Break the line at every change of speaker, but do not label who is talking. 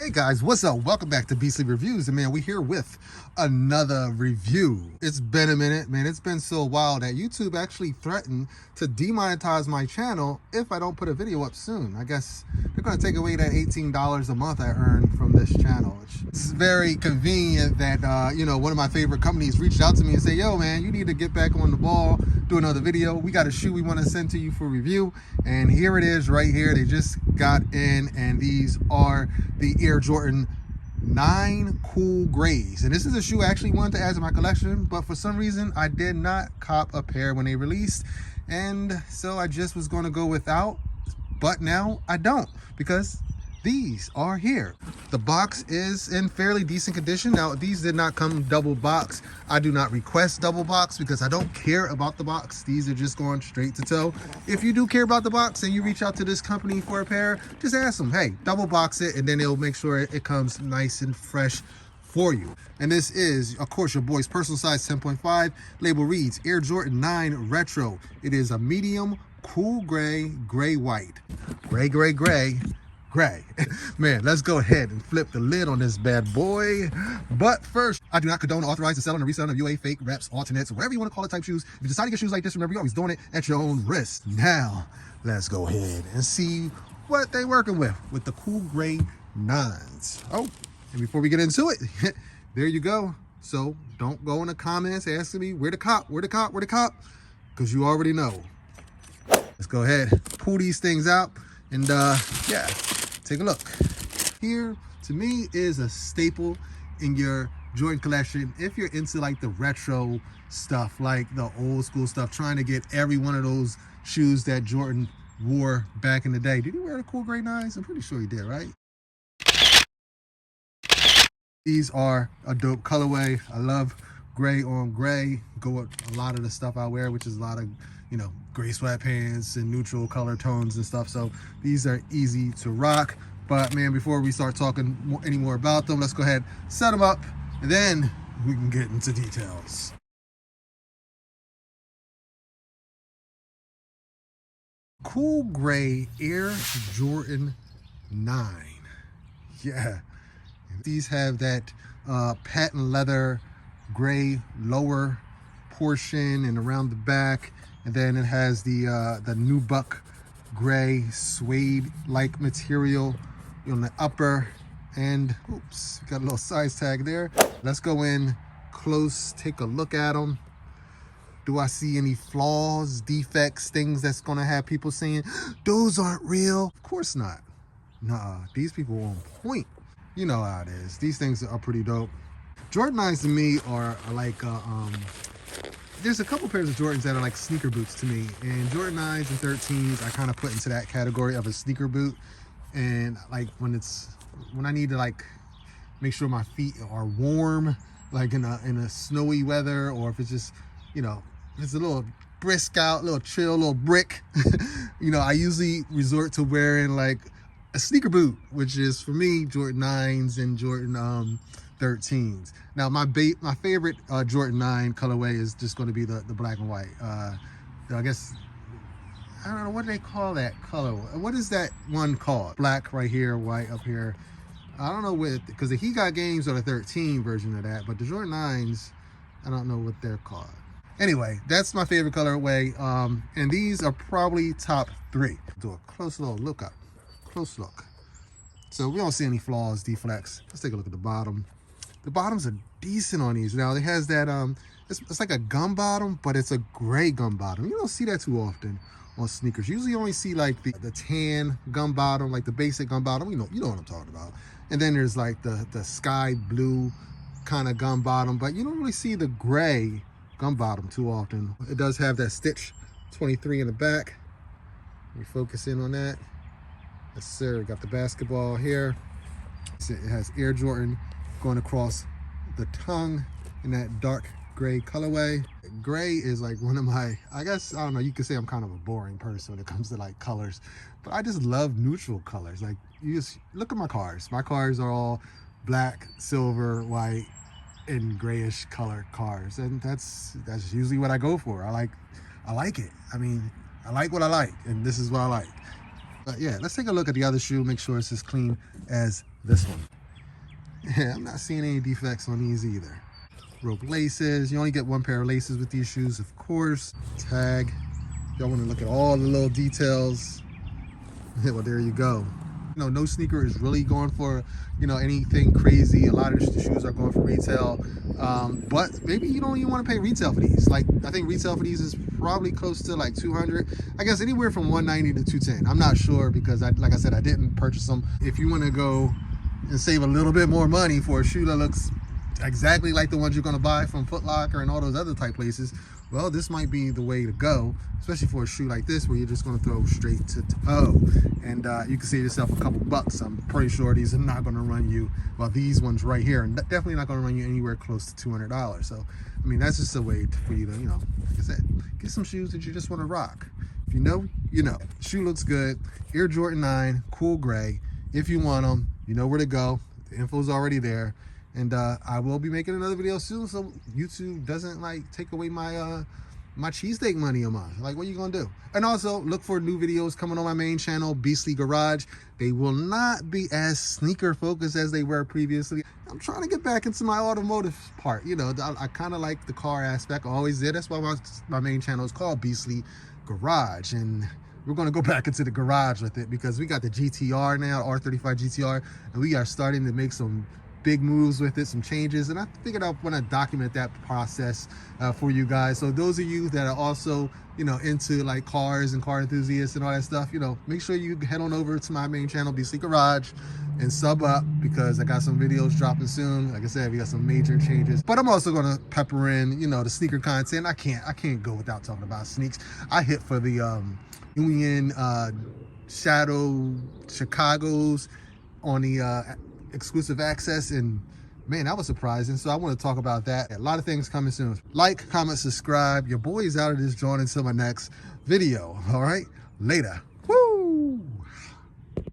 Hey guys, what's up? Welcome back to Beastly Reviews, and man, we're here with another review. It's been a minute, man. It's been so wild that YouTube actually threatened to demonetize my channel if I don't put a video up soon. I guess they're going to take away that $18 a month I earn from this channel. It's very convenient that one of my favorite companies reached out to me and say, yo man, you need to get back on the ball, do another video. We got a shoe we want to send to you for review, and here it is right here. They just got in, and these are the Air Jordan 9 Cool Grays, and this is a shoe I actually wanted to add to my collection, but for some reason I did not cop a pair when they released, and so I just was going to go without. But now I don't, because these are here. The box is in fairly decent condition. Now, these did not come double box. I do not request double box because I don't care about the box. These are just going straight to toe. If you do care about the box and you reach out to this company for a pair, just ask them, hey, double box it, and then they'll make sure it comes nice and fresh for you. And this is, of course, your boy's personal size 10.5. Label reads Air Jordan 9 Retro. It is a medium cool gray, gray white. Gray. Man, let's go ahead and flip the lid on this bad boy. But first, I do not condone, authorize the selling or reselling of UA fake reps, alternates, whatever you want to call it type shoes. If you decide to get shoes like this, remember, you're always doing it at your own risk. Now, let's go ahead and see what they're working with the Cool Gray 9s. Oh, and before we get into it, there you go. So don't go in the comments asking me where the cop, because you already know. Let's go ahead, pull these things out, and yeah, take a look. Here, to me, is a staple in your Jordan collection. If you're into like the retro stuff, like the old school stuff, trying to get every one of those shoes that Jordan wore back in the day. Did he wear the Cool Gray 9s? I'm pretty sure he did, right? These are a dope colorway. I love gray on gray. Go with a lot of the stuff I wear, which is a lot of, gray sweatpants and neutral color tones and stuff. So these are easy to rock. But man, before we start talking any more about them, let's go ahead, set them up, and then we can get into details. Cool Gray Air Jordan 9. Yeah. These have that patent leather gray lower portion and around the back, and then it has the nubuck gray suede-like material on the upper, and oops, got a little size tag there. Let's go in close, take a look at them. Do I see any flaws, defects, things that's gonna have people saying those aren't real? Of course not. Nah, these people are on point. You know how it is. These things are pretty dope. Jordan 9s to me are like, there's a couple pairs of Jordans that are like sneaker boots to me. And Jordan 9s and 13s I kind of put into that category of a sneaker boot. And like when I need to like make sure my feet are warm, like in a snowy weather, or if it's just, if it's a little brisk out, a little chill, a little brick, I usually resort to wearing like a sneaker boot, which is for me Jordan 9s and Jordan 13s. Now my favorite Jordan 9 colorway is just going to be the black and white. I guess I don't know what they call that color. What is that one called? Black right here, white up here. I don't know what, because the He Got Games are the 13 version of that, but the Jordan 9s, I don't know what they're called. Anyway, that's my favorite colorway, and these are probably top 3. Do a close little look up. Close look. So we don't see any flaws, deflects. Let's take a look at the bottom. The bottoms are decent on these. Now it has that it's like a gum bottom, but it's a gray gum bottom. You don't see that too often on sneakers. You usually only see like the tan gum bottom, like the basic gum bottom. You know what I'm talking about. And then there's like the sky blue kind of gum bottom, but you don't really see the gray gum bottom too often. It does have that stitch 23 in the back. Let me focus in on that. Yes, sir. Got the basketball here. It has Air Jordan going across the tongue in that dark gray colorway. Gray is like one of my, I don't know, you could say I'm kind of a boring person when it comes to like colors, but I just love neutral colors. Like, you just look at my cars. My cars are all black, silver, white, and grayish color cars, and that's usually what I go for. I like it. I mean, I like what I like, and this is what I like. But yeah, let's take a look at the other shoe, make sure it's as clean as this one. Yeah, I'm not seeing any defects on these either. Rope laces. You only get one pair of laces with these shoes, of course. Tag. Y'all want to look at all the little details. Well, there you go. You know, no sneaker is really going for, you know, anything crazy. A lot of the shoes are going for retail, but maybe you don't even want to pay retail for these. Like, I think retail for these is probably close to like 200. I guess anywhere from 190 to 210. I'm not sure because, like I said, I didn't purchase them. If you want to go and save a little bit more money for a shoe that looks exactly like the ones you're going to buy from Foot Locker and all those other type places, well, this might be the way to go, especially for a shoe like this where you're just going to throw straight to toe, and you can save yourself a couple bucks. I'm pretty sure these are not going to run you, well, these ones right here are definitely not going to run you anywhere close to $200. So I mean, that's just a way for you to, you know, like I said, get some shoes that you just want to rock. If you know, you know. Shoe looks good. Air Jordan 9 cool gray. If you want them, you know where to go. The info's already there. And I will be making another video soon, so YouTube doesn't like take away my my cheesesteak money a month. Like, what are you gonna do? And also look for new videos coming on my main channel, Beastly Garage. They will not be as sneaker focused as they were previously. I'm trying to get back into my automotive part. You know, I kind of like the car aspect. I always did. That's why my main channel is called Beastly Garage, and we're going to go back into the garage with it because we got the GTR now, R35 GTR, and we are starting to make some big moves with it, some changes, and I figured I want to document that process for you guys. So those of you that are also, you know, into like cars and car enthusiasts and all that stuff, you know, make sure you head on over to my main channel, Beastly Garage, and sub up because I got some videos dropping soon. Like I said, we got some major changes, but I'm also going to pepper in, you know, the sneaker content. I can't go without talking about sneaks. I hit for the Union Shadow Chicago's on the exclusive access, and man, that was surprising. So I want to talk about that. A lot of things coming soon. Like, comment, subscribe. Your boy is out of this joint until my next video. All right, later.